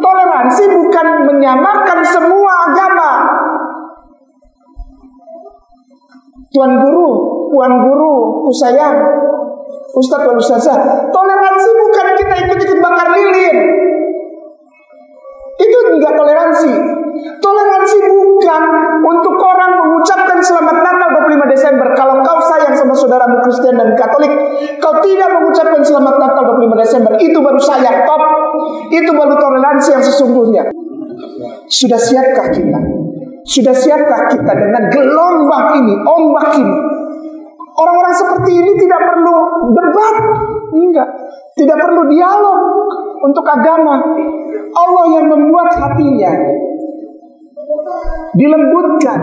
Toleransi bukan menyamakan semua agama. Tuan guru, puan guru, sayang, ustaz dan ustazah, toleransi bukan kita ikut-ikut bakar lilin. Itu enggak toleransi. Toleransi bukan untuk orang mengucapkan selamat Natal 25 Desember. Kalau kau sayang sama saudaramu Kristen dan Katolik, kau tidak mengucapkan selamat Natal 25 Desember. Itu baru sayang, top. Itu baru toleransi yang sesungguhnya. Sudah siapkah kita? Sudah siapkah kita dengan gelombang ini, ombak ini? Orang-orang seperti ini tidak perlu debat, enggak. Tidak perlu dialog untuk agama. Allah yang membuat hatinya dilembutkan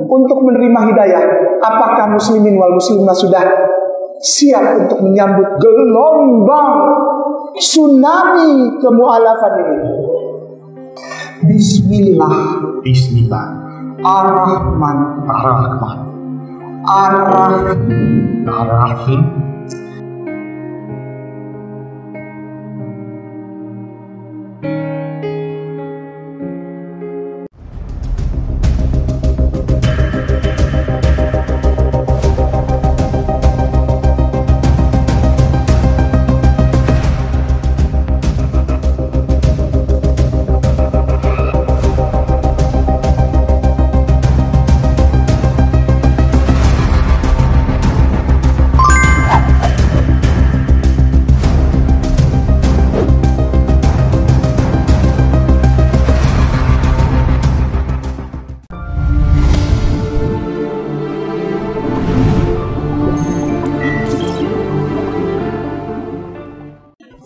untuk menerima hidayah. Apakah muslimin wal muslimah sudah siap untuk menyambut gelombang tsunami kemu'alafan ini? Bismillah. Bismillah. Ar-Rahman. Ar-Rahman. Ar-Rahim.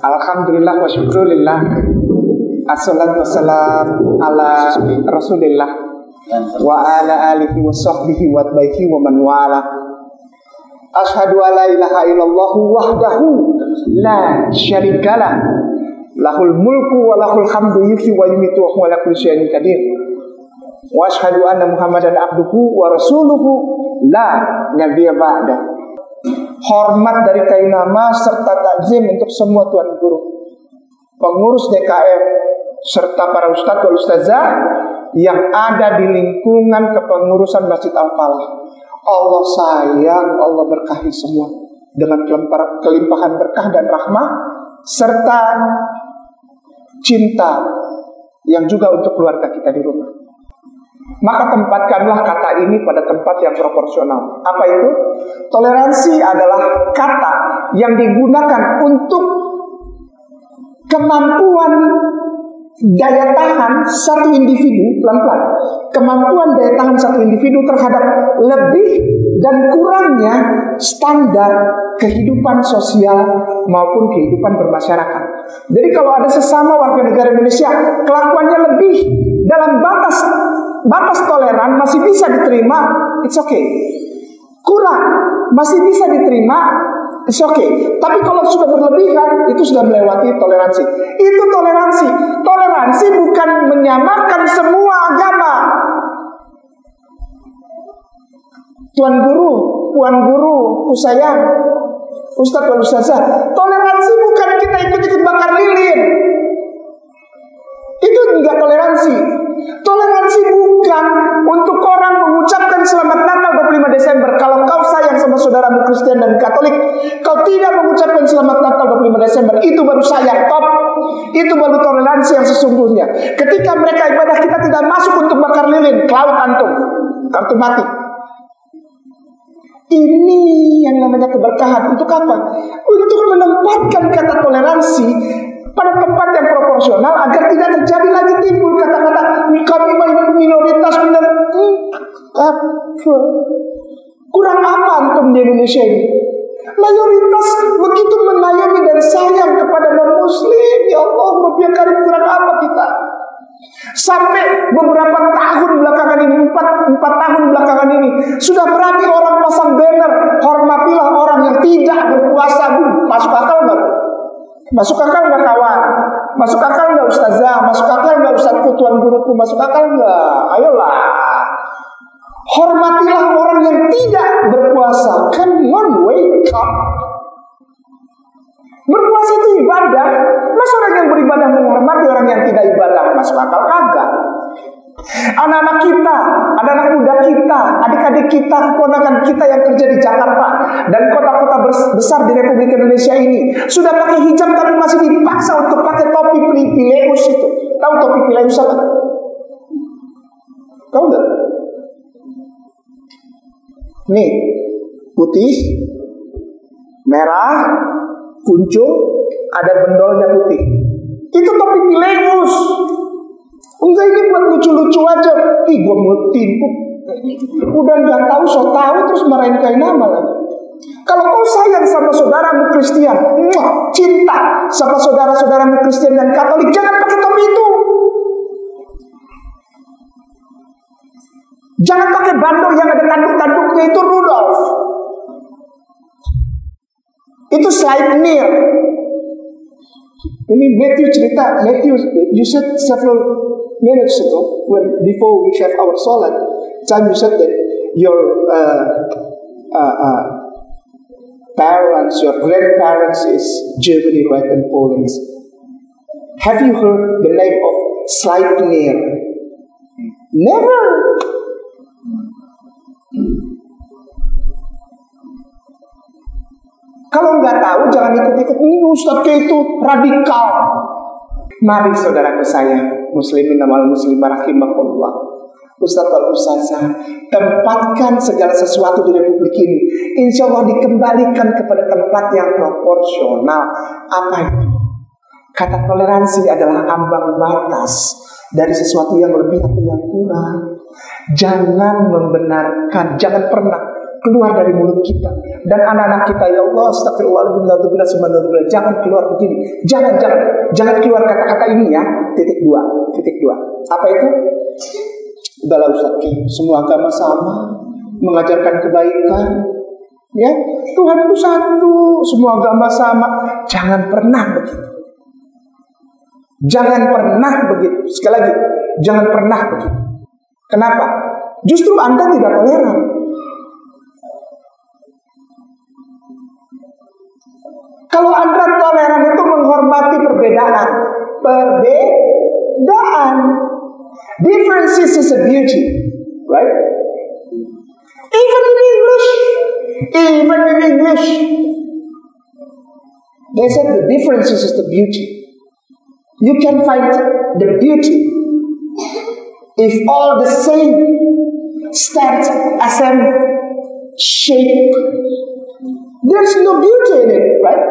Alhamdulillah wa syukurillah. Assalatu wassalam ala Rasulillah wa ala alihi wa sahbihi wa tabihi wa man wala. Asyhadu an la ilaha illallah wahdahu la syarikalah. Lahul mulku wa lahul hamdu yuhyi wa yumiitu wa huwa ala kulli syai'in qadir. Wa asyhadu anna Muhammadan abduhu wa rasuluhu la nabiyya ba'da. Hormat dari kayu nama serta takzim untuk semua tuan guru, pengurus DKM, serta para ustadz dan ustazah yang ada di lingkungan kepengurusan Masjid Al-Falah. Allah sayang, Allah berkahi semua dengan kelimpahan berkah dan rahmah serta cinta yang juga untuk keluarga kita di rumah. Maka tempatkanlah kata ini pada tempat yang proporsional. Apa itu? Toleransi adalah kata yang digunakan untuk kemampuan daya tahan satu individu, pelan-pelan, kemampuan daya tahan satu individu terhadap lebih dan kurangnya standar kehidupan sosial maupun kehidupan bermasyarakat. Jadi kalau ada sesama warga negara Indonesia kelakuannya lebih dalam batas toleran masih bisa diterima, it's okay. Kurang masih bisa diterima, it's okay. Tapi kalau sudah berlebihan, itu sudah melewati toleransi. Itu toleransi. Toleransi bukan menyamakan semua agama. Tuan guru, puan guru, sayang, ustaz dan ustazah, toleransi bukan kita ikut-ikut bakar lilin. Itu enggak toleransi. Toleransi bukan untuk orang mengucapkan selamat Natal 25 Desember. Kalau kau sayang sama saudaramu Kristen dan Katolik, kau tidak mengucapkan selamat Natal 25 Desember. Itu baru sayang, top. Itu baru toleransi yang sesungguhnya. Ketika mereka ibadah, kita tidak masuk untuk bakar lilin. Cloud antum, kartu mati. Ini yang namanya keberkahan. Untuk apa? Untuk menempatkan kata toleransi pada tempat yang proporsional agar tidak terjadi lagi timbul kata-kata kami minoritas kurang apa antum di Indonesia ini? Mayoritas begitu mengayomi dan sayang kepada non-muslim. Ya Allah, Rabbia Karim, kurang apa kita? Sampai beberapa tahun belakangan ini, 4 tahun belakangan ini, sudah berani orang pasang banner, hormatilah orang yang tidak berpuasa. Masuk akal nggak? Masuk akal nggak kawan? Masuk akal nggak ustazah? Masuk akal nggak ustazku, tuan guruku? Masuk akal nggak? Ayolah, hormatilah orang yang tidak berpuasa. Come on, wake up. Berpuasa itu ibadah. Masa orang yang beribadah menghormati orang yang tidak ibadah? masuk akal kagak. Anak-anak kita, anak-anak muda kita, adik-adik kita, keponakan kita yang kerja di Jakarta dan kota-kota besar di Republik Indonesia ini sudah pakai hijab tapi masih dipaksa untuk pakai topi Pileus itu. Tahu topi Pileus apa? Tahu nggak? Nih, putih, merah, kuncung, ada bendolnya putih. Itu topi Pileus. Enggak, ini buat lucu-lucu aja. Ih, gue mau tipu. Udah gak tahu, so tahu terus marahin kayak nama lagi. Kalau kau sayang sama saudaramu Kristen, cinta sama saudara-saudaramu Kristen dan Katolik, jangan pakai topi itu. Jangan pakai bandol yang ada tanduk-tanduknya, itu Rudolf. Itu Sleipnir. Ini Matthew cerita. Matthew, you said several minutes ago, before we have our solat time, you said that your parents, your grandparents is Germany, right, and Poland. Have you heard the name of Sleipnir? Never. Kalau nggak tahu, jangan ikut-ikut. Ustaz itu radikal. Mari saudaraku sayang, muslimin wal muslimah rahimakumullah, Ustaz wal Ustazah, tempatkan segala sesuatu di Republik ini, insya Allah dikembalikan kepada tempat yang proporsional. Apa itu? Kata toleransi adalah ambang batas dari sesuatu yang lebih atau yang kurang. Jangan membenarkan, jangan pernah keluar dari mulut kita dan anak-anak kita, ya Allah, astagfirullahaladzim, jangan keluar begini, jangan keluar kata-kata ini ya. Titik dua. Apa itu? Udahlah Ustaz, semua agama sama, mengajarkan kebaikan, ya. Tuhan itu satu, semua agama sama. Jangan pernah begitu. Jangan pernah begitu. Sekali lagi, jangan pernah begitu. Kenapa? Justru Anda tidak toleran. Kalau Anda toleran itu menghormati perbedaan. Differences is a beauty, right? Even in English, they said the differences is the beauty. You can find the beauty if all the same stands as a shape. There's no beauty in it, right?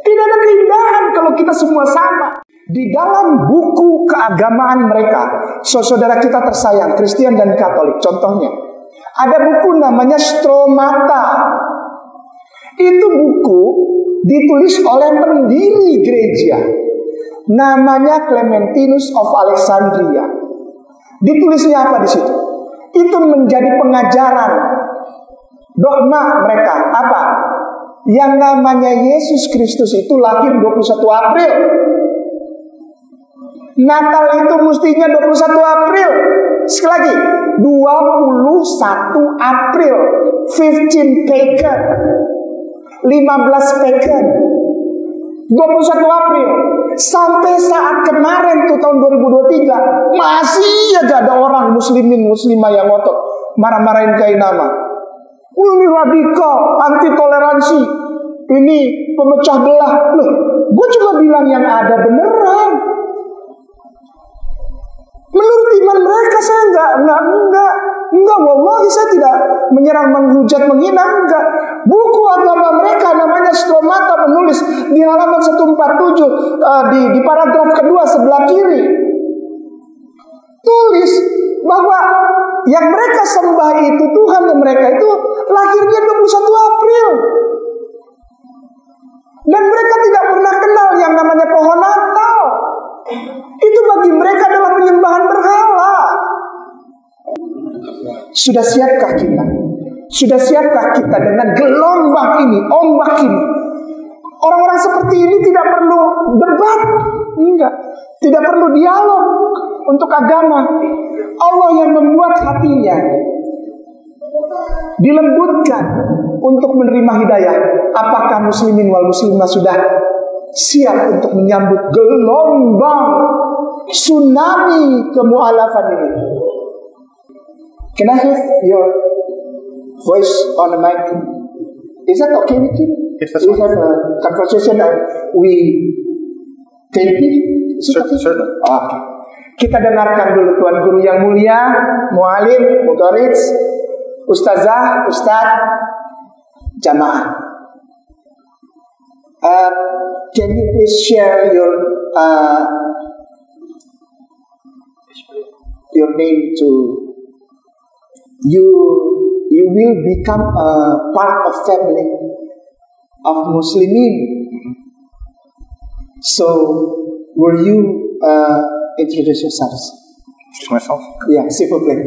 Tidak ada keindahan kalau kita semua sama. Di dalam buku keagamaan mereka, saudara kita tersayang, Kristen dan Katolik, contohnya, ada buku namanya Stromata. Itu buku ditulis oleh pendiri gereja, namanya Clementinus of Alexandria. Ditulisnya apa di situ? Itu menjadi pengajaran dogma mereka. Apa? Yang namanya Yesus Kristus itu lahir 21 April. Natal itu mestinya 21 April. Sekali lagi, 21 April. 15 Pagan. 15 Pagan. 21 April. Sampai saat kemarin tuh tahun 2023 masih aja ada orang muslimah yang ngotot marah-marahin kain nama. Ini radikal, anti toleransi, ini pemecah belah. Loh, gue cuma bilang yang ada beneran. Menurut iman mereka saya enggak, wallahi saya tidak menyerang, menghujat, menghina, enggak. Buku agama mereka namanya Stromata menulis di halaman 147 di paragraf kedua sebelah kiri. Tulis bahwa yang mereka sembah itu, Tuhan yang mereka itu lahirnya 21 April. Dan mereka tidak pernah kenal yang namanya pohon Natal. Itu bagi mereka adalah penyembahan berhala. Sudah siapkah kita? Sudah siapkah kita dengan gelombang ini, ombak ini? Orang-orang seperti ini tidak perlu debat, enggak. Tidak perlu dialog untuk agama. Allah yang membuat hatinya dilembutkan untuk menerima hidayah. Apakah muslimin wal muslimah sudah siap untuk menyambut gelombang tsunami kemualafan ini. Can I have your voice on the mic? Is that okay with you? Yes, that's we fine. have a conversation and we take it? Certainly. Okay. Kita dengarkan dulu Tuan Guru yang mulia, Mualim, Mudarris, Ustazah, Ustaz, Jamaah. Can you please share your name to you? You will become a part of family of Muslimin. So, will you introduce yourselves? Introduce myself. Yeah, s'il vous plaît.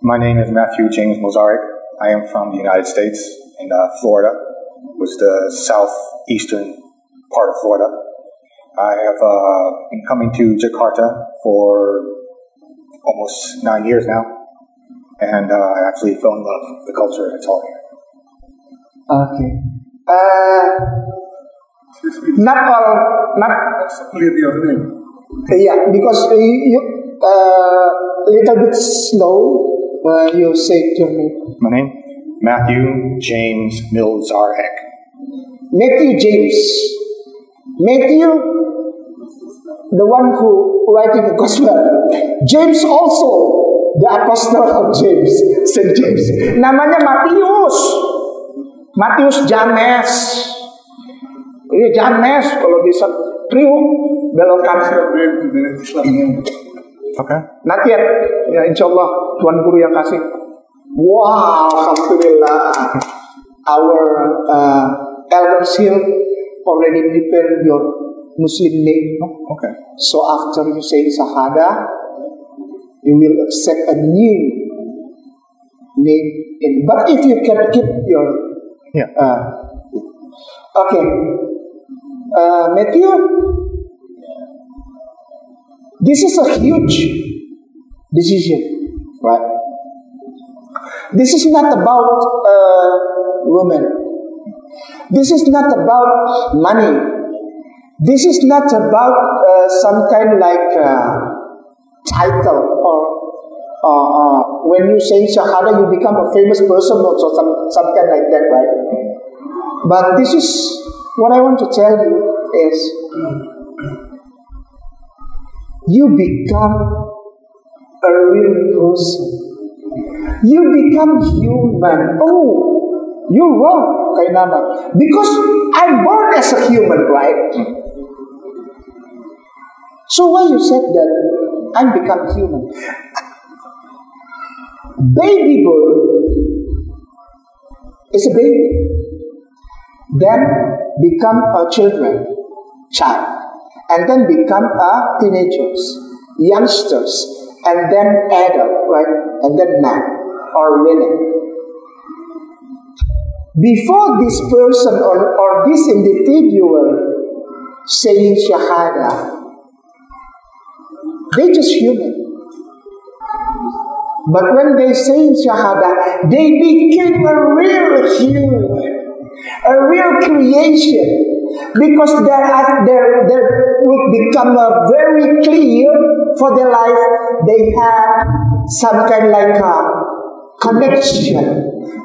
My name is Matthew James Mozarek. I am from the United States in Florida, which is the southeastern part of Florida. I have been coming to Jakarta for almost 9 years now, and I actually fell in love with the culture and it's all here. Okay. Not Clear your name. yeah, because you little bit slow. You say your name. My name? Matthew James Mozarek. Matthew James. Matthew, the one who writing the gospel. James also, the apostle of James, Saint James. Namanya Matius. Matius James. Ini James kalau bisa Priuk belok kanan. Dari Islamnya. Okay. Not yet. Ya insya Allah Tuan Guru yang kasih. Wow, alhamdulillah. Our elders here already prepared your Muslim name. Okay. So after you say Shahada, you will accept a new name. But if you can keep your Yeah. okay, Matthew, this is a huge decision, right? This is not about women. This is not about money. This is not about some kind like title or when you say Shahada, you become a famous person or some kind like that, right? But this is what I want to tell you is you become a real person. You become human. Oh, you're wrong, Kainama. Because I'm born as a human, right? So why you said that I become human? Baby birth is a baby. Then become a child. And then become a teenagers, youngsters, and then adult, right? And then man or women. Before this person or this individual saying Shahada, they just human. But when they say Shahada, they became a real human, a real creation. Because there will become a very clear for their life. They have some kind like a connection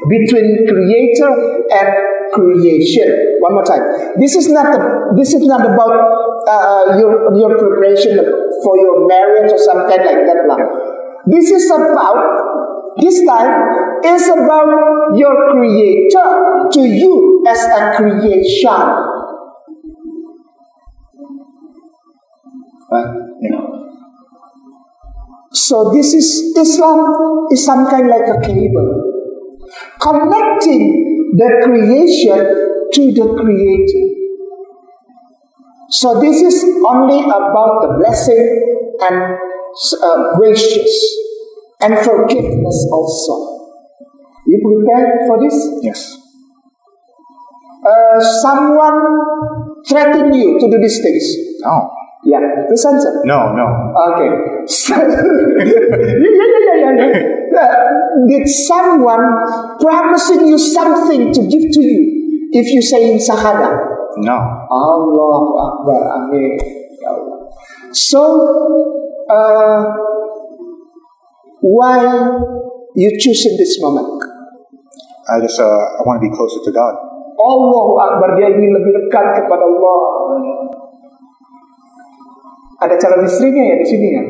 between creator and creation. One more time. This is not about your preparation for your marriage or some kind like that. This time is about your creator to you as a creation. So this is Islam is some kind like a cable connecting the creation to the creator. So this is only about the blessing and gracious and forgiveness also. You prepared for this? Yes. Someone threatened you to do these things. Oh. Yeah, please answer. No. Okay. So, did someone promising you something to give to you if you say in Shahada? No. Allahu Akbar. Amin. Ya Allah. So, why you choose in this moment? I want to be closer to God. Allahu Akbar, dia ingin lebih dekat kepada Allah. Ada calon istrinya ya di sini ya?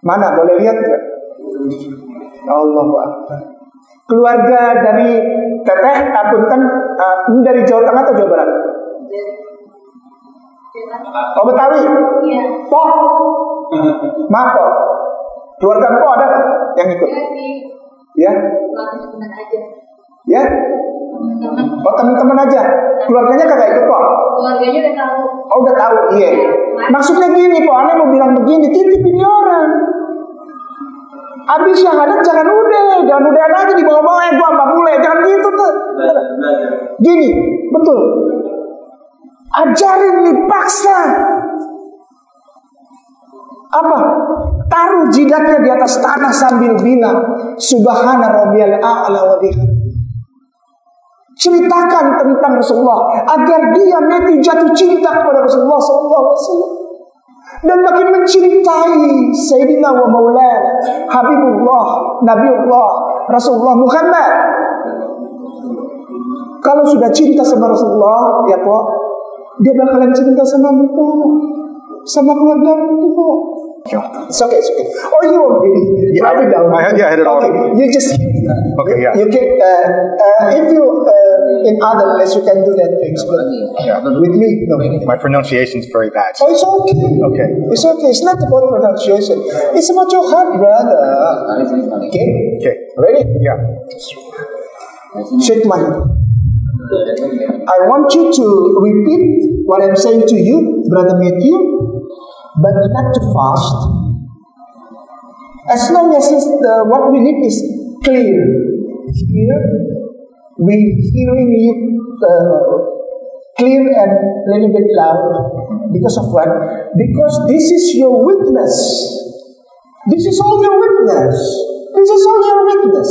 Mana? Boleh lihat nggak? Allahu Akbar. Keluarga dari Teteh, Punten, ini dari Jawa Tengah atau Jawa Barat? Oh, Betawi? Iya. Pok? Maaf, Pok. Keluarga Pok ada nggak yang ikut? Iya sih. Ya? Teman-teman aja. Ya? Oh, teman-teman aja. Keluarganya kagak ikut, Pok? Keluarganya udah tahu. Oh, udah tahu, iya. Maksudnya gini, Pok, aneh mau bilang begini, titip ini orang. Habis syahadat jangan udah aja dibawa-bawa, gua mbak bule, jangan gitu tuh. Gini, betul. Ajarin dipaksa. Apa? Taruh jidatnya di atas tanah sambil bilang Subhana rabbiyal a'la wa bihamdihi. Ceritakan tentang Rasulullah agar dia mati jatuh cinta kepada Rasulullah SAW dan makin mencintai Sayyidina wa Maulana Habibullah, Nabiullah, Rasulullah Muhammad. Kalau sudah cinta sama Rasulullah, ya Pak, dia bakalan cinta sama kita, sama keluarga kita. It's okay. Oh, you already. Yeah, write it down. I had it all. Okay, you just. Okay, yeah. You can. If you in other place, you can do that to explain. Yeah. With me, no. My pronunciation is very bad. Oh, it's okay. Okay. It's okay. It's not about pronunciation. It's about your heart, brother. Okay. Okay. Ready? Yeah. Shake my hand. I want you to repeat what I'm saying to you, Brother Matthew, but not too fast. As long as what we need is clear. Clear. We hearing you clear and a little bit loud. Because of what? Because this is your witness. This is all your witness. This is all your witness.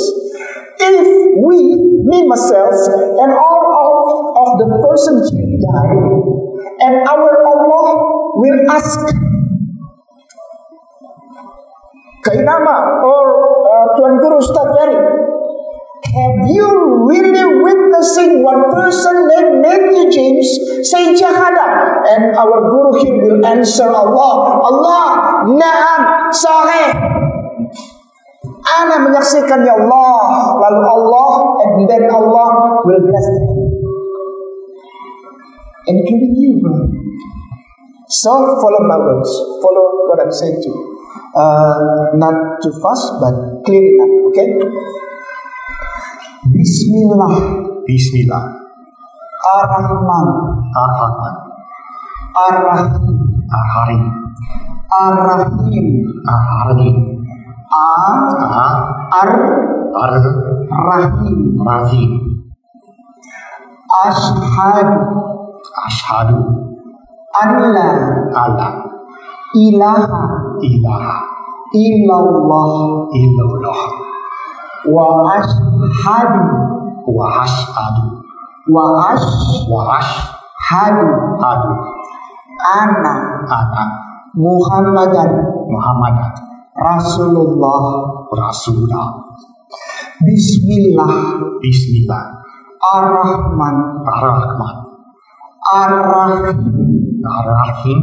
If we, me, myself, and all of the person here die, and our Allah will ask Kainama or Tuan Guru Ustaz Ferry, have you really witnessing one person named Matthew James say Jahadah? And our Guru here will answer Allah, Naam, Sahih. Ana menyaksikan ya Allah, lalu Allah, and then Allah will bless them. Including you, bro. So follow my words. Follow what I'm saying to you. Not too fast, but clear enough. Okay? Bismillah. Bismillah. Ar-Rahman. Ar-Rahman. Ar-Rahim. Ar-Harim. Ar-Rahim. Ar-Harim. Ar-Rahim. Rahim. Ashhadu Ashhadu alla ilaha ilaha illallah illallah wa ashhadu anna Muhammadan Rasulullah. Bismillah. Ar-Rahman. Ar-Rahim.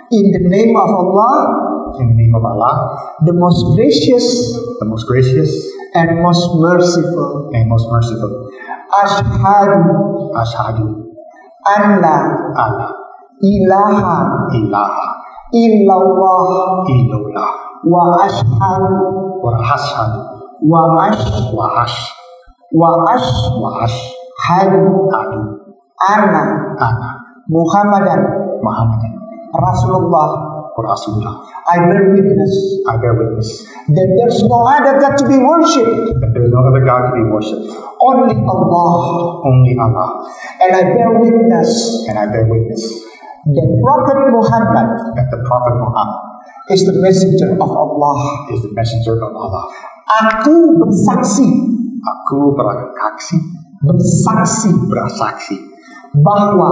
In the name of Allah. The most gracious. And most merciful. Ashhadu. Alla. Ilaha. Illallah. Wa ashhadu. Anna Muhammadan Rasulullah. I bear witness that there's no other God to be worshipped. Only Allah. And I bear witness that Prophet Muhammad is the messenger of Allah. Aku bersaksi bersaksi bahwa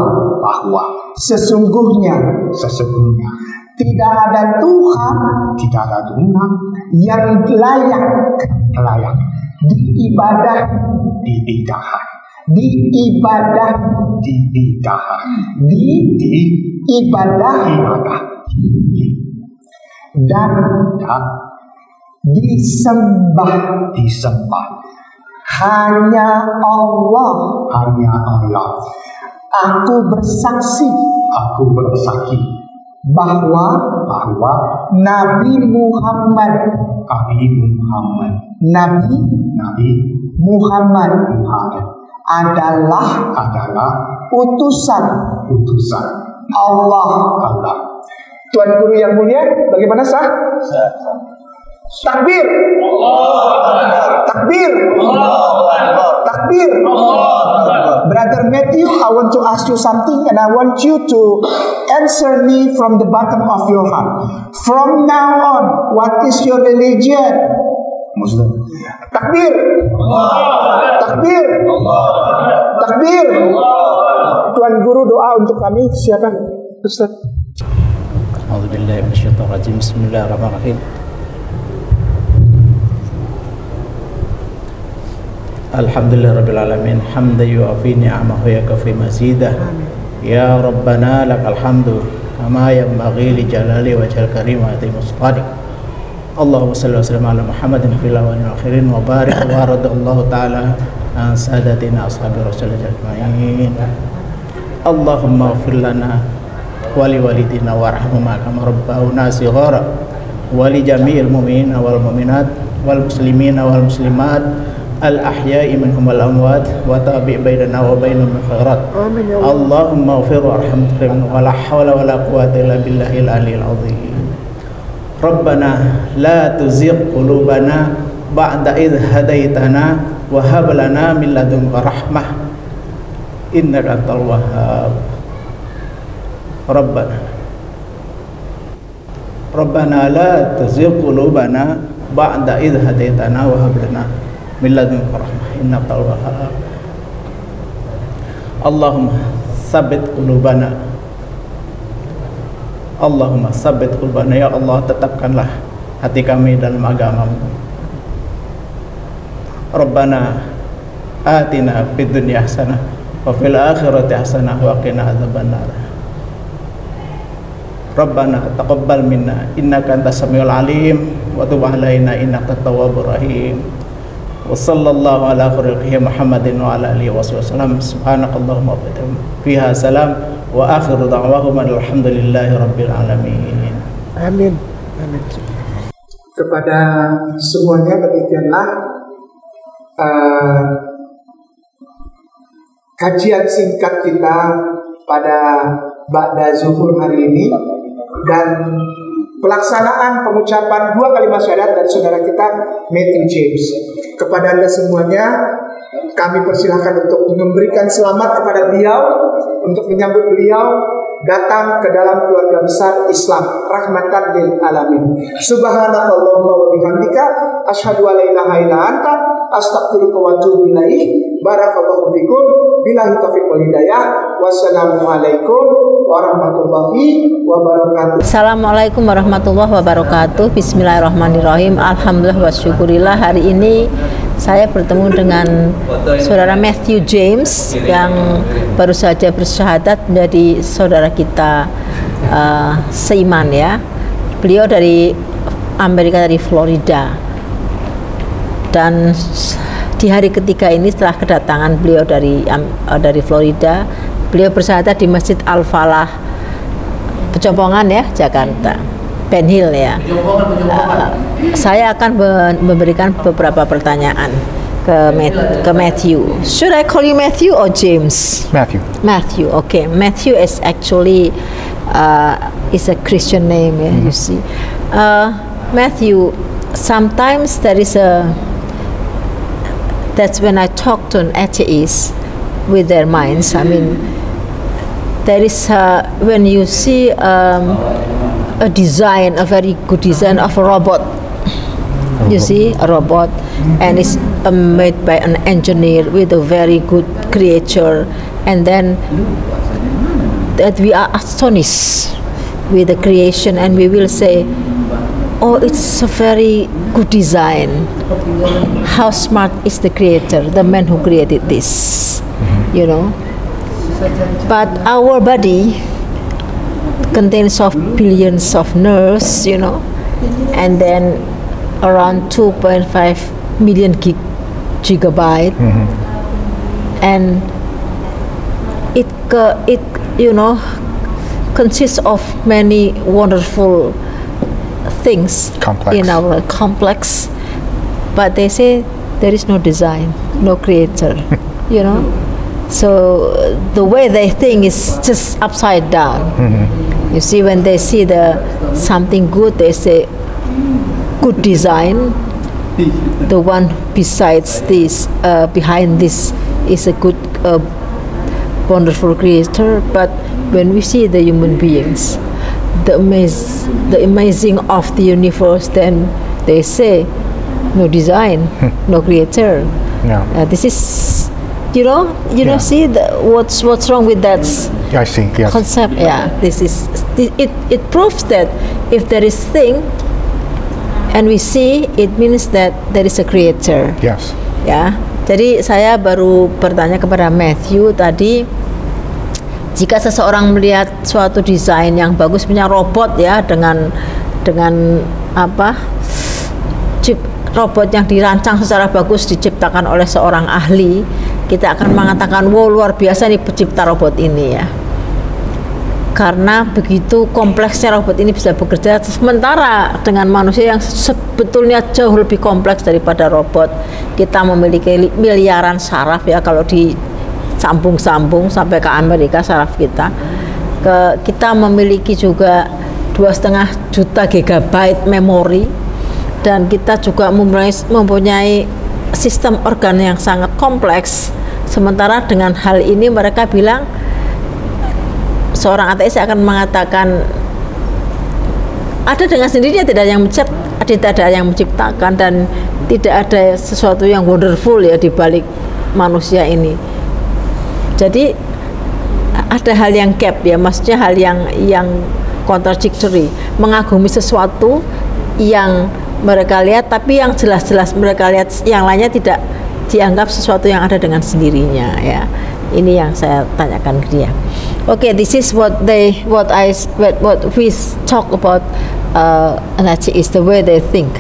sesungguhnya tidak ada Tuhan yang layak diibadahi dan disembah hanya Allah. Aku bersaksi bahwa Nabi Muhammad adalah utusan Allah. Tuan Guru yang mulia, bagaimana sah? Takbir. Takbir. Takbir. Brother Matthew, I want to ask you something and I want you to answer me from the bottom of your heart. From now on, what is your religion? Muslim. Takbir. Takbir. Takbir. Tuan Guru doa untuk kami, siapa? Ustaz. A'udzubillahi minasyaitonirrajim. Bismillahirrahmanirrahim. Alhamdulillahirabbil alamin, hamdan yu'afi ni'amahu wa yakfi mazidah. Ya Rabbana lakal hamdu kama yanbaghi li jalali wajhil karim wa azimi sultanik. Allahumma shalli wa sallim ala Muhammadin fil awwalin wal akhirin wa barik wa radallahu ta'ala an sadatina ashabi rasulillah ajma'in. Allahumma ighfir lana wa li walidina warhamhuma kama rabbawna shighara wa li jami'il mu'minina wal mu'minat wal muslimina wal muslimat al-ahya'i minhum wal amwat wa tabi' bainana wa bainahum bil khairat. Allahumma ighfir warhamhum wa la hawla wa la quwwata illa billahil aliyyil azim. Rabbana la tuzigh qulubana ba'da idh hadaitana wa hab lana min ladunka rahmah innaka antal wahhab. Rabbana la tuzigh qulubana ba'da idh hadaitana wa hab lana min ladunka rahmah innaka antal wahhab. Allahumma tsabbit qulubana. Allahumma tsabbit qulubana, ya Allah, tetapkanlah hati kami dalam agama-Mu. Rabbana atina fid dunya hasanah wa fil akhirati hasanah wa qina adzabannar. Rabbana taqabbal minna innaka antas samiul alim wa tub alaina innaka tawwabur rahim. Wa sallallahu ala khairil Muhammadin wa ala alihi wasallam. Subhanakallahumma wa bihamdika fiha salam wa akhiru da'wahum alhamdulillahi rabbil alamin. Amin. Amin. Kepada semuanya demikianlah kajian singkat kita pada Ba'da Zuhur hari ini, dan pelaksanaan pengucapan 2 kalimat syahadat dari saudara kita Matthew James. Kepada Anda semuanya kami persilahkan untuk memberikan selamat kepada beliau, untuk menyambut beliau datang ke dalam keluarga besar Islam, rahmatan lil alamin. Subhanakallahumma wa bihamdika asyhadu an la ilaha illa anta astaghfiruka wa atubu ilaik. Barakallahu fikum. Billahi taufiq wal hidayah. Wassalamualaikum warahmatullahi wabarakatuh. Assalamualaikum warahmatullahi wabarakatuh. Bismillahirrahmanirrahim. Alhamdulillah wa syukurillah. Hari ini saya bertemu dengan saudara Matthew James yang baru saja bersyahadat menjadi saudara kita seiman ya. Beliau dari Amerika, dari Florida. Dan di hari ketiga ini setelah kedatangan beliau dari Florida, beliau bersyahadat di Masjid Al-Falah Pejompongan ya, Jakarta, Ben Hill ya. Saya akan memberikan beberapa pertanyaan ke Matthew. Should I call you Matthew or James? Matthew. Matthew, okay. Matthew is actually is a Christian name, yeah, you see. Matthew, sometimes that's when I talk to an atheist with their minds. I mean, there is when you see a design, a very good design of a robot. You see a robot, and made by an engineer with a very good creature, and then that we are astonished with the creation, and we will say, oh, it's a very good design. How smart is the creator, the man who created this, you know. But our body contains of billions of nerves, you know, and then around 2.5 million gigabyte, and it you know consists of many wonderful things in our complex, but they say there is no design, no creator, you know. So the way they think is just upside down. You see, when they see something good, they say good design. The one besides this, behind this, is a good, wonderful creator. But when we see the human beings, the amazing of the universe, then they say no design, no creator. This is, you know, see what's wrong with that I see, yes. concept. It proves that if there is thing and we see, it means that there is a creator. Yes. Ya, jadi saya baru bertanya kepada Matthew tadi, jika seseorang melihat suatu desain yang bagus, punya robot ya, dengan apa, robot yang dirancang secara bagus, diciptakan oleh seorang ahli, kita akan mengatakan, wow, luar biasa nih pencipta robot ini ya. Karena begitu kompleksnya robot ini bisa bekerja, sementara dengan manusia yang sebetulnya jauh lebih kompleks daripada robot. Kita memiliki miliaran saraf ya, kalau disambung-sambung sampai ke Amerika saraf kita. Kita memiliki juga 2,5 juta gigabyte memori, dan kita juga mempunyai sistem organ yang sangat kompleks. Sementara dengan hal ini mereka bilang, seorang ateis akan mengatakan ada dengan sendirinya, tidak ada yang menciptakan, dan tidak ada sesuatu yang wonderful ya di balik manusia ini. Jadi ada hal yang gap ya, maksudnya hal yang contradictory, mengagumi sesuatu yang mereka lihat, tapi yang jelas-jelas mereka lihat yang lainnya tidak dianggap sesuatu yang ada dengan sendirinya ya. Ini yang saya tanyakan ke dia. Okay, this is what we talk about an atheist, the way they think.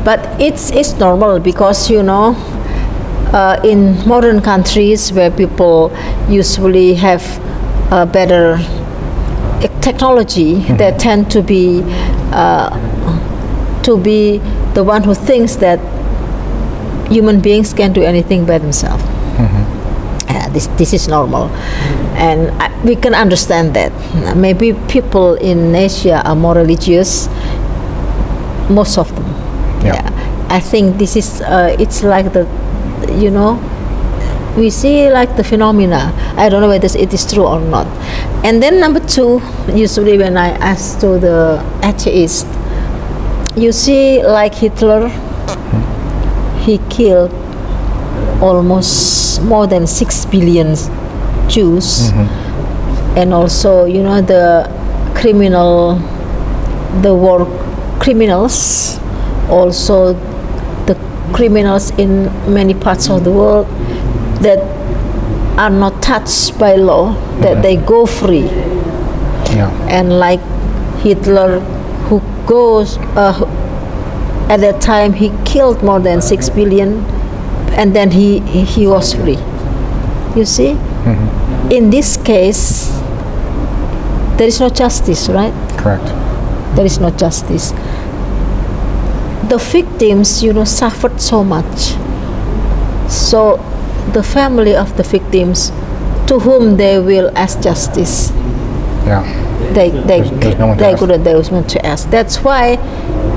But it's normal, because you know, in modern countries where people usually have better technology, they tend to be the one who thinks that human beings can do anything by themselves. This is normal, and we can understand that. Maybe people in Asia are more religious, most of them. I think this is it's like the, you know, we see like the phenomena. I don't know whether it is true or not. And then number two, usually when I ask to the atheist, you see like Hitler, he killed almost more than 6 billion Jews, and also, you know, the war criminals, also the criminals in many parts of the world that are not touched by law, that they go free. And like Hitler, who goes at that time he killed more than 6 billion, and then he was free. You see, in this case there is no justice, right? Correct. There is no justice. The victims, you know, suffered so much, so the family of the victims, to whom they will ask justice, they couldn't, there was no to ask. That's why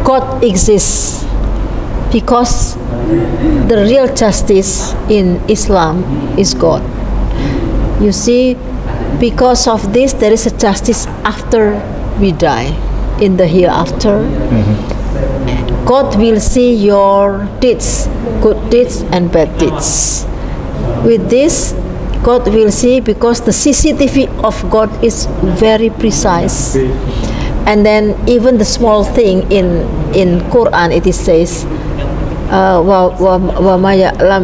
God exists, because the real justice in Islam is God. You see, because of this there is a justice after we die, in the hereafter. God will see your deeds, good deeds and bad deeds. With this, God will see, because the CCTV of God is very precise. And then even the small thing in Quran, it says, wa ma ya'lam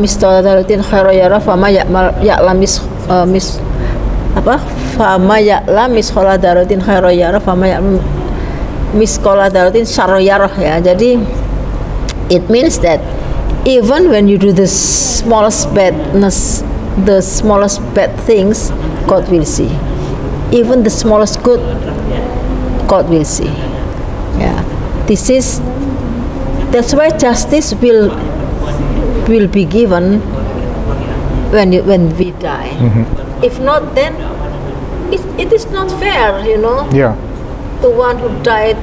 mithqala khairan yarah wa ma ya'lam fama ya'lam mithqala dzarratin khairan yarah fama ya'lam mithqala dzarratin syarran yarah, ya. Jadi it means that even when you do the smallest badness, the smallest bad things, God will see. Even the smallest good, God will see. Yeah, that's why justice will be given when we die. If not, then it is not fair, you know. Yeah. The one who died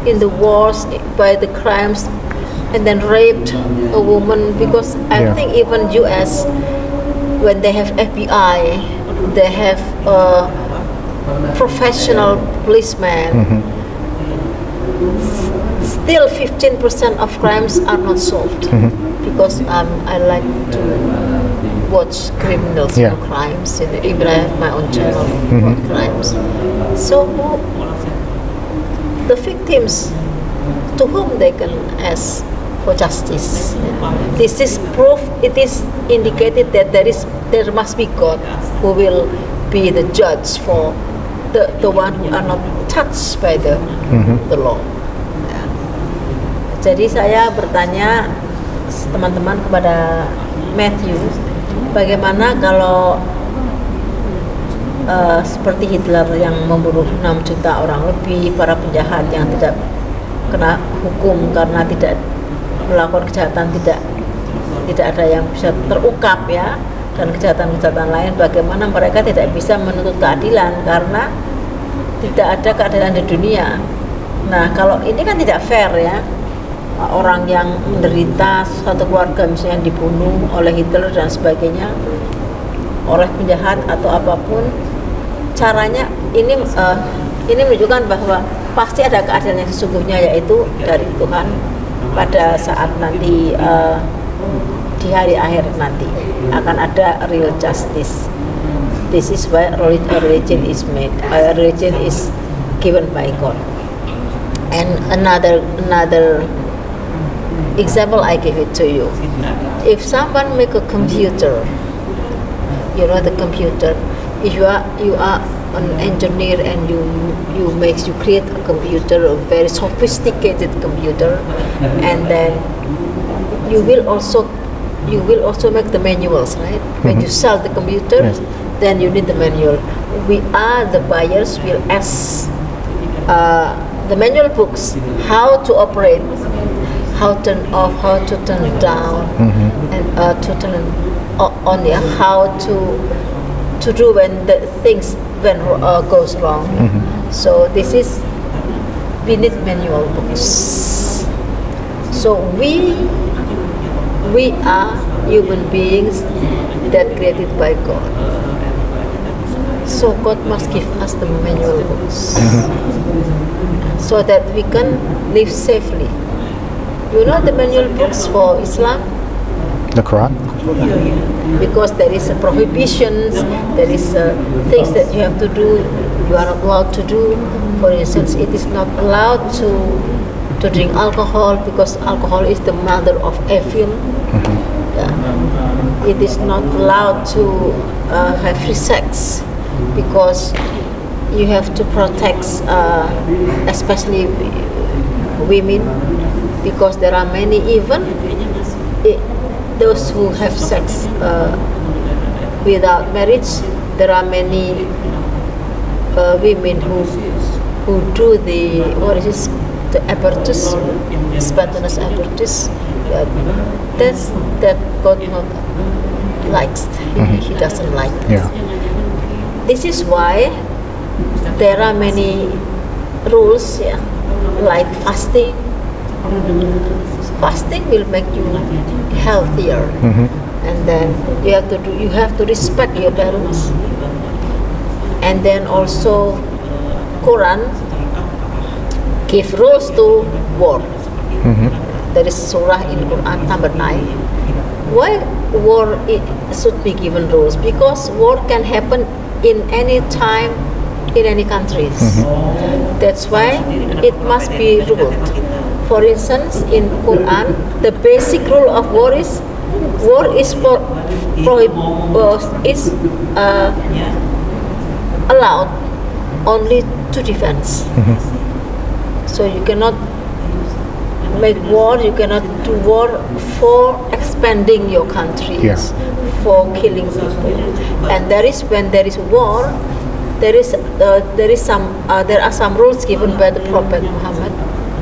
in the wars by the crimes and then raped a woman, because I think even US, when they have FBI, they have professional policemen, still 15% of crimes are not solved, because I like to watch criminal crimes, and even I have my own channel about crimes. So the victims, to whom they can ask for justice. This is proof, it is indicated that there must be God who will be the judge for the one who are not touched by the law. Jadi saya bertanya teman-teman kepada Matthew, bagaimana kalau seperti Hitler yang membunuh 6 juta orang lebih, para penjahat yang tidak kena hukum karena tidak melakukan kejahatan, tidak ada yang bisa terungkap, ya, dan kejahatan-kejahatan lain, bagaimana mereka tidak bisa menuntut keadilan karena tidak ada keadilan di dunia. Nah, kalau ini kan tidak fair, ya. Orang yang menderita, satu keluarga misalnya dibunuh oleh Hitler dan sebagainya, oleh penjahat atau apapun caranya, ini menunjukkan bahwa pasti ada keadilan yang sesungguhnya, yaitu dari Tuhan pada saat nanti di hari akhir nanti akan ada real justice. This is why religion is made. Religion is given by God. And another example I give it to you. If someone make a computer, you know the computer. If you are an engineer and you create a computer, a very sophisticated computer, and then you will also make the manuals, right? When you sell the computer, then you need the manual. We are the buyers will ask the manual books, how to operate, how to turn off, how to turn down, and to turn on, how to do when the things goes wrong. So we need manual books. So we are human beings that created by God. So God must give us the manual books so that we can live safely. You know the manual books for Islam? The Quran? Because there is a prohibitions, there is things that you have to do, you are not allowed to do. For instance, it is not allowed to drink alcohol, because alcohol is the mother of evil. It is not allowed to have free sex, because you have to protect especially women, because there are many, even those who have sex without marriage, there are many women who do the abortus, spontaneous abortus. That God not likes. He doesn't like it. Yeah. This is why there are many rules, like fasting. Fasting will make you healthier, and then you have to respect your parents. And then also Quran give rules to war. There is surah in Quran number 9. Why war should be given rules? Because war can happen in any time, in any countries. That's why it must be ruled. For instance, in Quran, the basic rule of war is allowed only to defense. So you cannot make war, you cannot do war for expanding your countries, for killing people. And when there is war, there are some rules given by the Prophet Muhammad.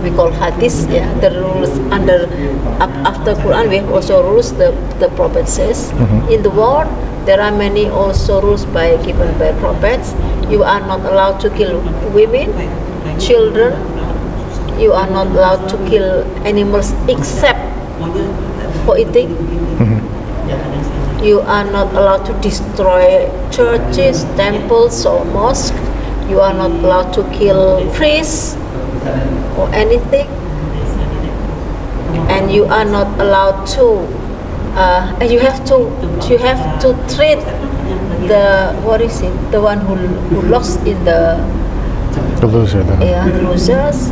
We call hadith, the rules after Quran. We have also rules the Prophet says. In the war, there are many also rules given by prophets. You are not allowed to kill women, children. You are not allowed to kill animals except for eating. You are not allowed to destroy churches, temples, or mosques. You are not allowed to kill priests or anything. And you are not allowed to. And you have to treat the one who lost in the loser. The losers.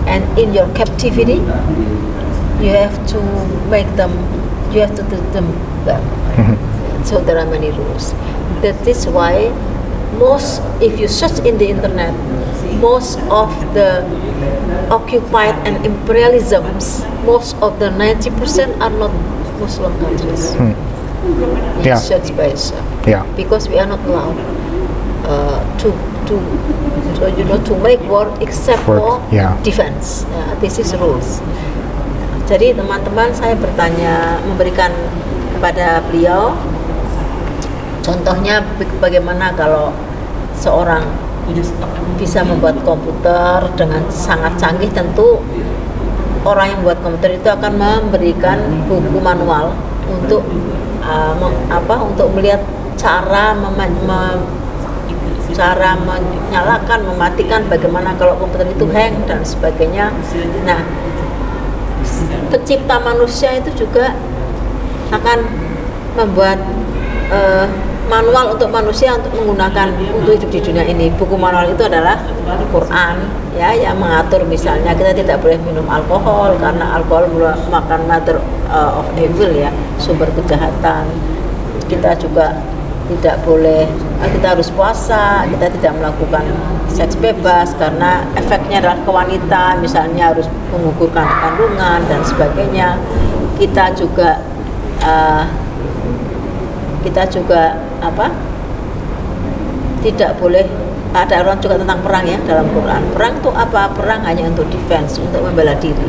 And in your captivity, you have to treat them well. So there are many rules. That is why if you search in the internet, most of the occupied and imperialisms, most of the 90% are not Muslim countries. Search by yourself. Because we are not allowed to make war except for defense. This is rules. Jadi teman-teman, saya memberikan kepada beliau contohnya bagaimana kalau seorang bisa membuat komputer dengan sangat canggih. Tentu orang yang membuat komputer itu akan memberikan buku manual untuk untuk melihat cara menyalakan, mematikan, bagaimana kalau komputer itu hang dan sebagainya. Nah, pencipta manusia itu juga akan membuat manual untuk manusia untuk menggunakan untuk hidup di dunia ini. Buku manual itu adalah Quran, yang mengatur misalnya kita tidak boleh minum alkohol karena alkohol merupakan mother of evil, sumber kejahatan. Kita juga tidak boleh, kita harus puasa, kita tidak melakukan seks bebas karena efeknya adalah ke wanita, misalnya harus menggugurkan kandungan dan sebagainya. Kita juga tidak boleh, ada orang juga tentang perang dalam Quran. Perang itu apa? Perang hanya untuk defense, untuk membela diri,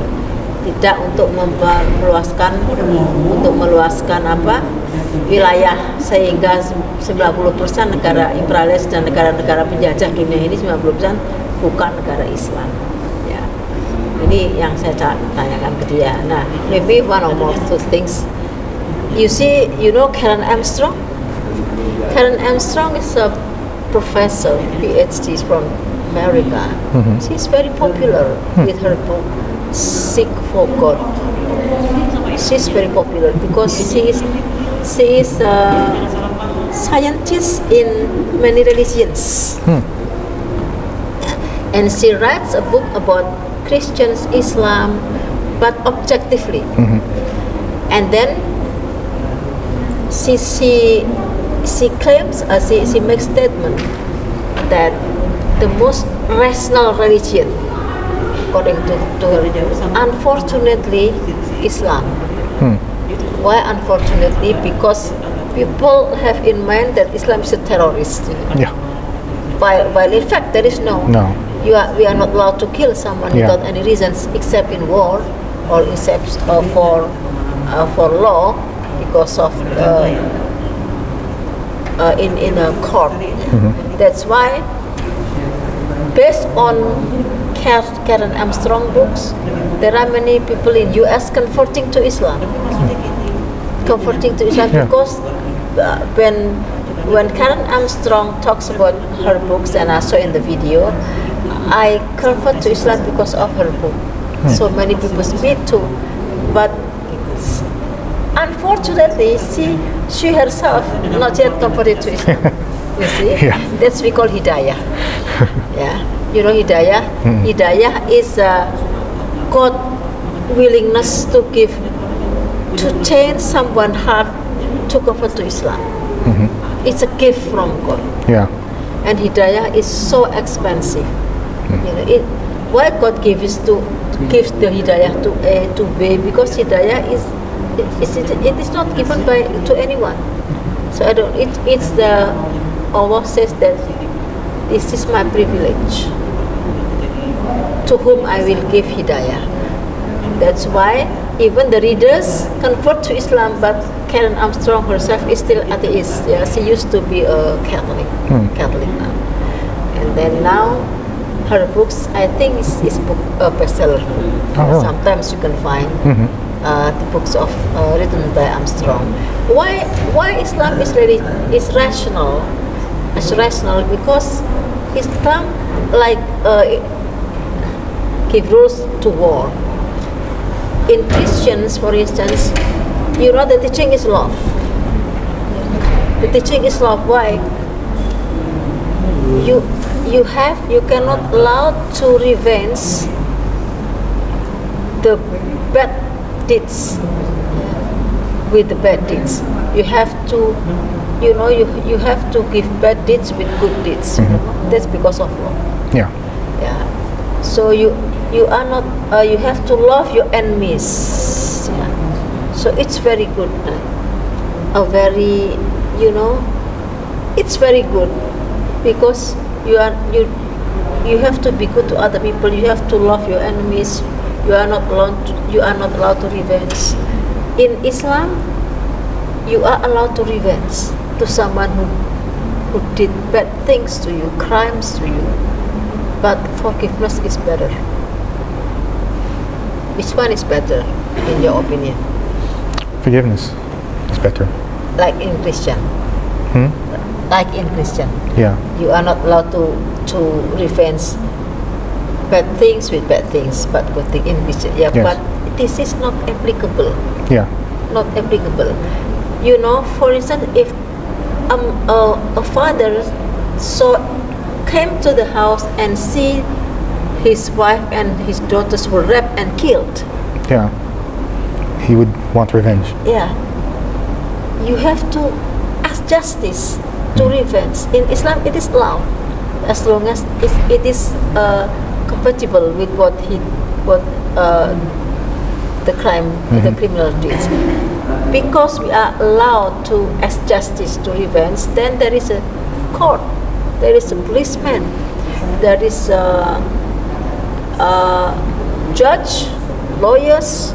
tidak untuk meluaskan wilayah sehingga 90% negara imperialis dan negara-negara penjajah dunia ini 90% bukan negara Islam. Ini yang saya tanyakan ke dia. Nah, maybe one or more two things. You know Karen Armstrong? Karen Armstrong is a professor, PhD from America. She's very popular with her book, Seek for God. She's very popular because she is a scientist in many religions. And she writes a book about Christians, Islam, but objectively. And then she claims, she makes statement that the most rational religion, according to her, unfortunately, Islam. Why unfortunately? Because people have in mind that Islam is a terrorist. While in fact there is no. We are not allowed to kill someone without any reasons except in war or except for law, because of in a court. That's why, based on Karen Armstrong books, there are many people in US converting to Islam. Because when Karen Armstrong talks about her books, and I saw in the video, I convert to Islam because of her book. So many people, me too. But unfortunately, she herself not yet converted to Islam. You see, that's we call hidayah. Yeah, you know hidayah. Hidayah is God willingness to give, to change someone's heart to convert to Islam. It's a gift from God. Yeah. And hidayah is so expensive. You know, why God gives the hidayah to A to B? Because hidayah it is not given to anyone. So it's the Allah says that this is my privilege. To whom I will give hidayah. That's why even the readers convert to Islam, but Karen Armstrong herself is still atheist. Yeah, she used to be a Catholic now, and then now her books, I think, is book bestseller. Really? Sometimes you can find the books of written by Armstrong. Why Islam is rational? It's rational because Islam give rules to war. In Christians, for instance, you know the teaching is love. The teaching is love. Why? You cannot allow to revenge the bad deeds with the bad deeds. You have to, you have to give bad deeds with good deeds. That's because of love. Yeah. Yeah. So you are not. You have to love your enemies. Yeah. So it's very good. It's very good because you have to be good to other people. You have to love your enemies. You are not allowed to revenge. In Islam, you are allowed to revenge to someone who did bad things to you, crimes to you. But forgiveness is better. Which one is better, in your opinion? Forgiveness is better. Like in Christian. Like in Christian. Yeah. You are not allowed to revenge bad things with bad things, but good thing in Christian. Yeah. Yes. But this is not applicable. Yeah. Not applicable. For instance, if a father came to the house and see his wife and his daughters were raped and killed. Yeah. He would want revenge. Yeah. You have to ask justice to revenge. In Islam, it is allowed as long as it is compatible with the crime, the criminal deeds. Because we are allowed to ask justice to revenge, then there is a court, there is a policeman, there is a judge, lawyers,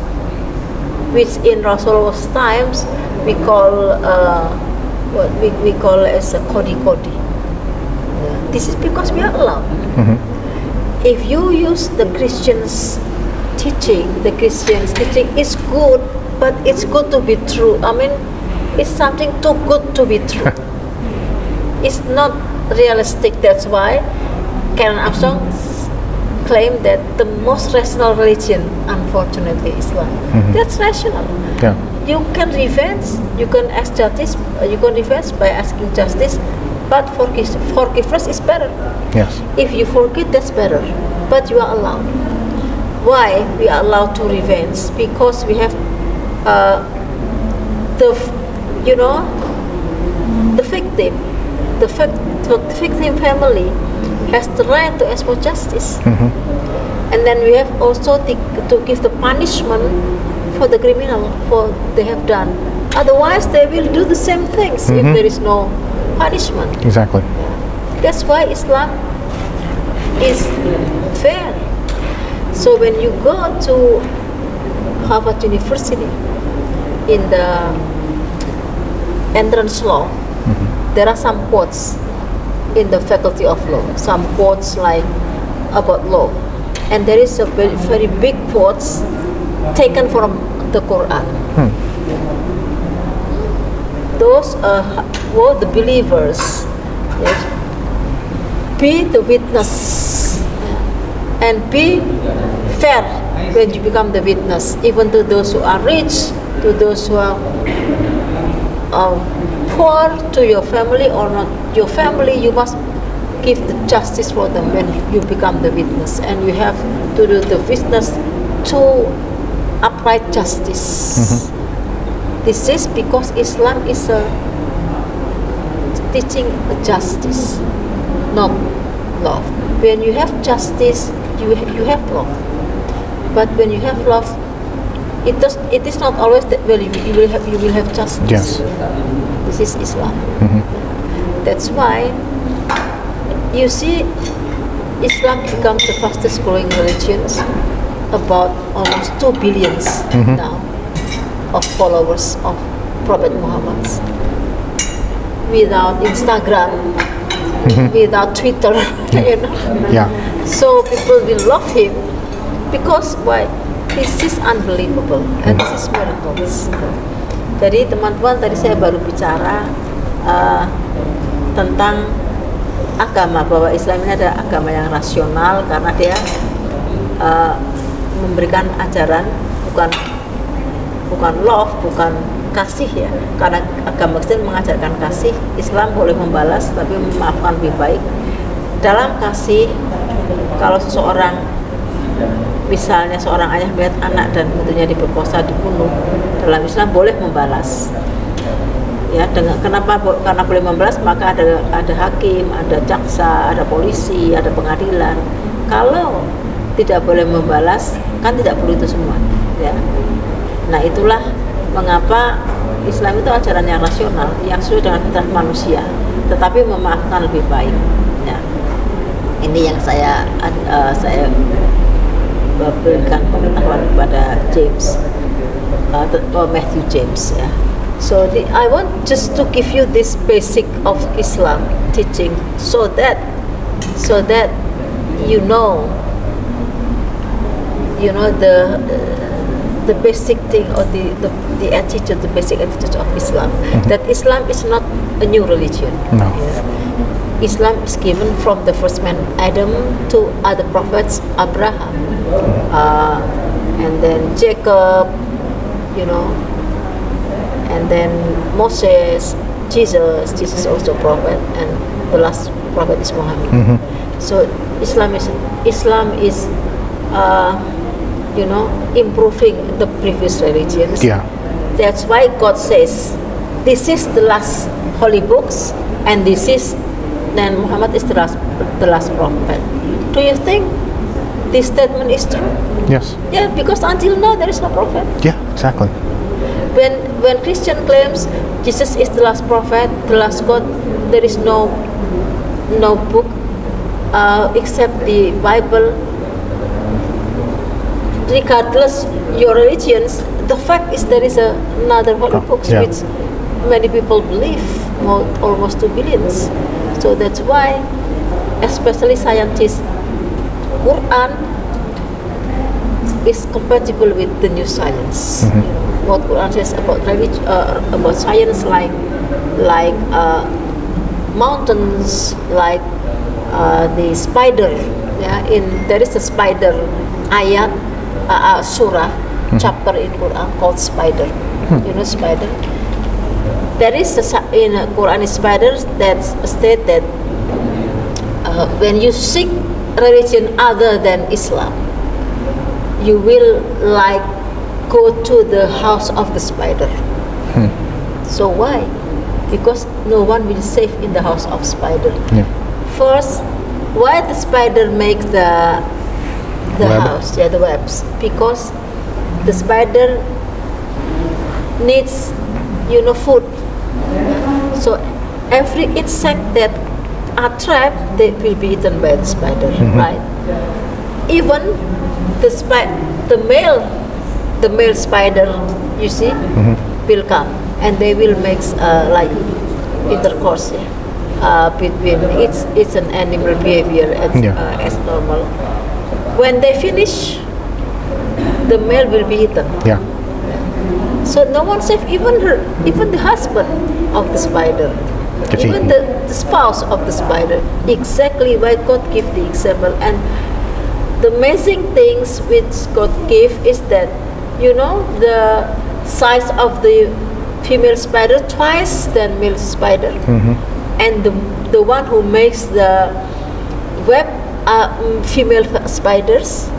which in Rasulullah's times we call what we call as a kodi. This is because we are allowed. If you use the Christians' teaching is good, but it's good to be true. I mean, it's something too good to be true. It's not realistic. That's why Karen Armstrong claimed that the most rational religion, unfortunately, is Islam. That's rational. Yeah. You can revenge, you can ask justice, you can revenge by asking justice, but forgiveness is better. Yes. If you forgive, that's better. But you are allowed. Why we are allowed to revenge? Because we have the victim family has the right to ask for justice. And then we have also to give the punishment for the criminal for they have done. Otherwise, they will do the same things if there is no punishment. Exactly. That's why Islam is fair. So when you go to Harvard University, in the entrance law, there are some quotes in the faculty of law, some quotes like about law, and there is a very, very big quotes taken from the Quran. Those were the believers. Yes. Be the witness. and be fair when you become the witness, even to those who are rich, to those who are poor, to your family or not your family. You must give the justice for them when you become the witness, and you have to do the witness to upright justice. This is because Islam is teaching justice, not love. When you have justice, you have love. But when you have love, it is not always that you will have justice. Yes. This is Islam. That's why you see Islam becomes the fastest growing religions, about almost 2 billion now of followers of Prophet Muhammad. Without Instagram, without Twitter, you know. Yeah. So people will love him because why? This is unbelievable and this is miracles. Jadi teman-teman, tadi saya baru bicara tentang agama, bahwa Islam ini adalah agama yang rasional karena dia memberikan ajaran bukan love, bukan kasih ya. Karena agama Kristen mengajarkan kasih, Islam boleh membalas tapi memaafkan lebih baik. Dalam kasih, kalau seseorang, misalnya seorang ayah melihat anak dan tentunya diperkosa, dibunuh, dalam Islam boleh membalas. Ya, karena boleh membalas, maka ada hakim, ada jaksa, ada polisi, ada pengadilan. Kalau tidak boleh membalas, kan tidak perlu itu semua. Ya. Nah, itulah mengapa Islam itu ajaran yang rasional, yang sesuai dengan fitrah manusia, tetapi memaafkan lebih baik. Ya. Ini yang saya berikan pengetahuan kepada James, Matthew James. Ya. So I want just to give you this basic of Islam teaching, so that you know the basic thing, or the attitude, the basic attitude of Islam. That Islam is not a new religion. No. Yeah. Islam is given from the first man Adam to other prophets, Abraham, and then Jacob, you know, and then Moses, Jesus also prophet, and the last prophet is Muhammad. So Islam is improving the previous religions. Yeah. That's why God says, this is the last holy books, and then Muhammad is the last prophet. Do you think this statement is true? Yes. Yeah, because until now there is no prophet. Yeah, exactly. When Christian claims Jesus is the last prophet, the last God, there is no book except the Bible. Regardless your religions, the fact is there is another holy books which many people believe, almost 2 billion. So that's why, especially scientists, Quran is compatible with the new science. What Quran says about about science, like mountains, like the spider. Yeah, there is a spider ayat, surah, chapter in Quran called spider. You know spider? There is in Quran spider that state that when you seek religion other than Islam, you will go to the house of the spider. So why? Because no one will save in the house of spider. Yeah. First, why the spider makes the Web. house, the webs? Because the spider needs food. So every insect that are trapped, they will be eaten by the spider, right? Even the male spider, you see, will come and they will make intercourse between. It's an animal behavior as normal. When they finish, the male will be eaten. Yeah. So no one safe, even the husband of the spider, Gets even the spouse of the spider. Exactly why God give the example. And the amazing things which God gave is that, you know, the size of the female spider twice than male spider, and the one who makes the web female spiders.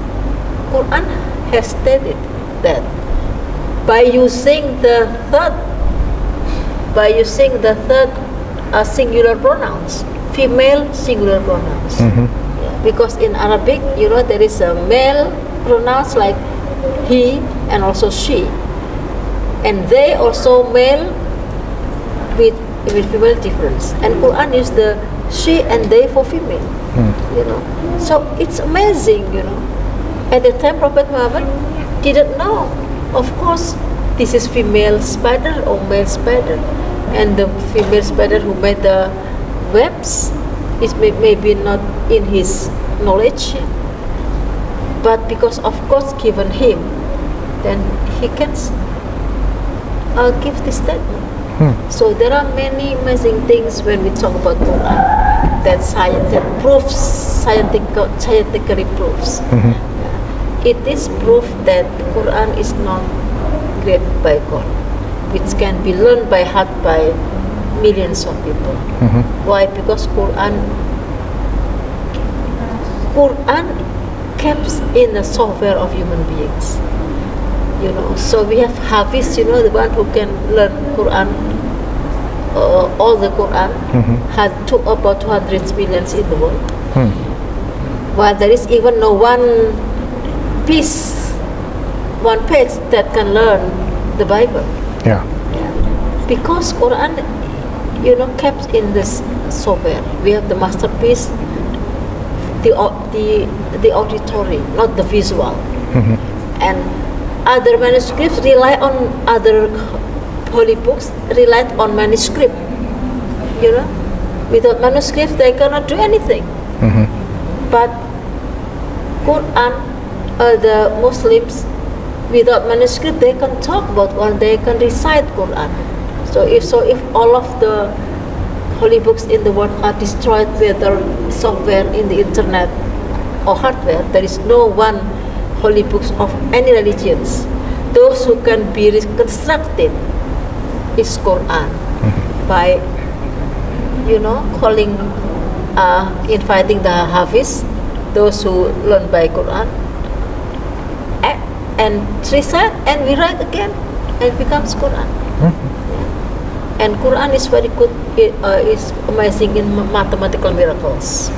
Quran has stated that by using the third singular pronouns, female singular pronouns. Because in Arabic, you know, there is a male pronouns like he and also she, and they also male with female difference. And Quran use the she and they for female. You know, so it's amazing. You know, at the time Prophet Muhammad didn't know. Of course, this is female spider or male spider, and the female spider who made the webs is maybe not in his knowledge, but because of God's given him, then he can give this statement. So there are many amazing things when we talk about Quran that scientifically proves. It is proof that Quran is not created by God, which can be learned by heart by millions of people. Why? Because Quran keeps in the software of human beings. You know, so we have Hafiz, you know, the one who can learn Quran, all the Quran, had about 200 million in the world. While there is even no one page that can learn the Bible. Yeah. Because Quran, you know, kept in this software. We have the masterpiece, the auditory, not the visual. And other manuscripts rely on other holy books, rely on manuscript. You know, without manuscripts they cannot do anything. But Quran, the Muslims, without manuscript they can talk about Quran, they can recite Quran. So if all of the holy books in the world are destroyed, whether software in the internet or hardware, there is no one holy books of any religions. Those who can be reconstructed is Quran by, you know, calling, inviting the Hafiz, those who learn by Quran, and recite and we write again, and it becomes Quran. And Quran is very good, is amazing in mathematical miracles,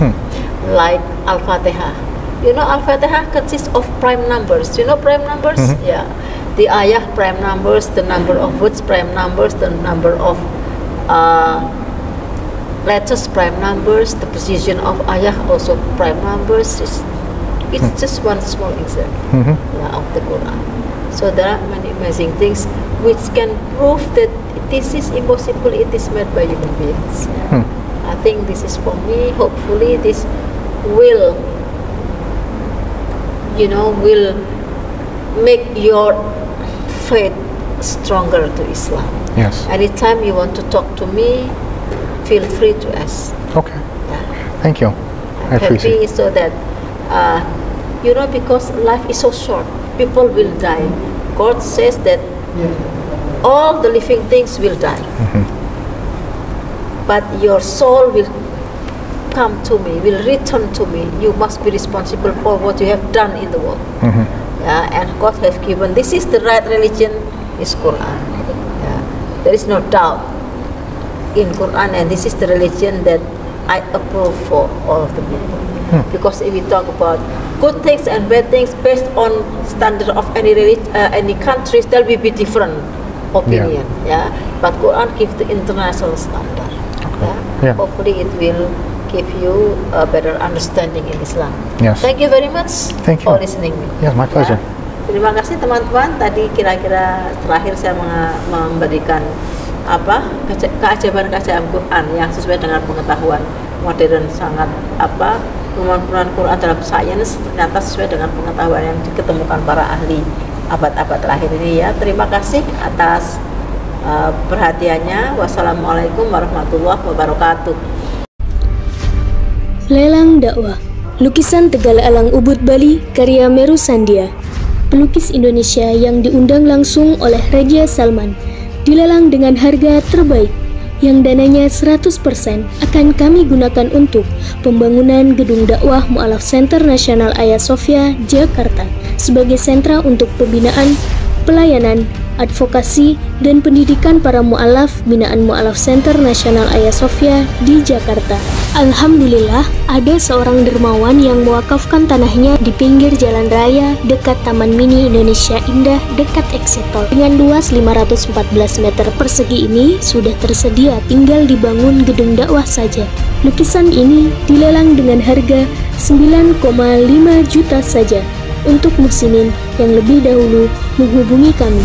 like Al-Fatihah. You know, Al-Fatihah consists of prime numbers. You know prime numbers? Yeah. The ayah prime numbers, the number of words prime numbers, the number of letters prime numbers, the position of ayah also prime numbers. It's just one small example of the Quran. So there are many amazing things which can prove that this is impossible, it is made by human beings. I think this is for me. Hopefully this will, you know, will make your faith stronger to Islam. Yes. Anytime you want to talk to me, feel free to ask. Okay. Yeah. Thank you. I I'm appreciate happy it. so that, you know, because life is so short, people will die. God says that all the living things will die. But your soul will come to me, will return to me. You must be responsible for what you have done in the world. Yeah, and God has given, this is the right religion, is Quran. Yeah. There is no doubt in Quran, and this is the religion that I approve for all of the people. Because if we talk about good things and bad things based on standard of any any countries, there will be different opinion. Yeah. But Quran gives the international standard. Yeah. Hopefully it will give you a better understanding in Islam. Yes. Thank you very much Thank you. for listening me. Yes, my pleasure. Terima kasih teman-teman. Tadi kira-kira terakhir saya memberikan keajaiban-keajaiban Quran yang sesuai dengan pengetahuan modern, sangat kemampuan Quran dalam sains ternyata sesuai dengan pengetahuan yang diketemukan para ahli abad-abad terakhir ini ya. Terima kasih atas perhatiannya. Wassalamualaikum warahmatullahi wabarakatuh. Lelang dakwah Lukisan Tegal Alang Ubud Bali karya Meru Sandia. Pelukis Indonesia yang diundang langsung oleh Raja Salman dilelang dengan harga terbaik yang dananya 100% akan kami gunakan untuk pembangunan Gedung Dakwah Mu'alaf Center Nasional Hagia Sophia, Jakarta sebagai sentra untuk pembinaan, pelayanan, advokasi, dan pendidikan para mu'alaf binaan Mu'alaf Center Nasional Hagia Sophia di Jakarta. Alhamdulillah, ada seorang dermawan yang mewakafkan tanahnya di pinggir jalan raya dekat Taman Mini Indonesia Indah dekat Exit Tol. Dengan luas 514 meter persegi ini sudah tersedia, tinggal dibangun gedung dakwah saja. Lukisan ini dilelang dengan harga 9,5 juta saja untuk muslimin yang lebih dahulu menghubungi kami.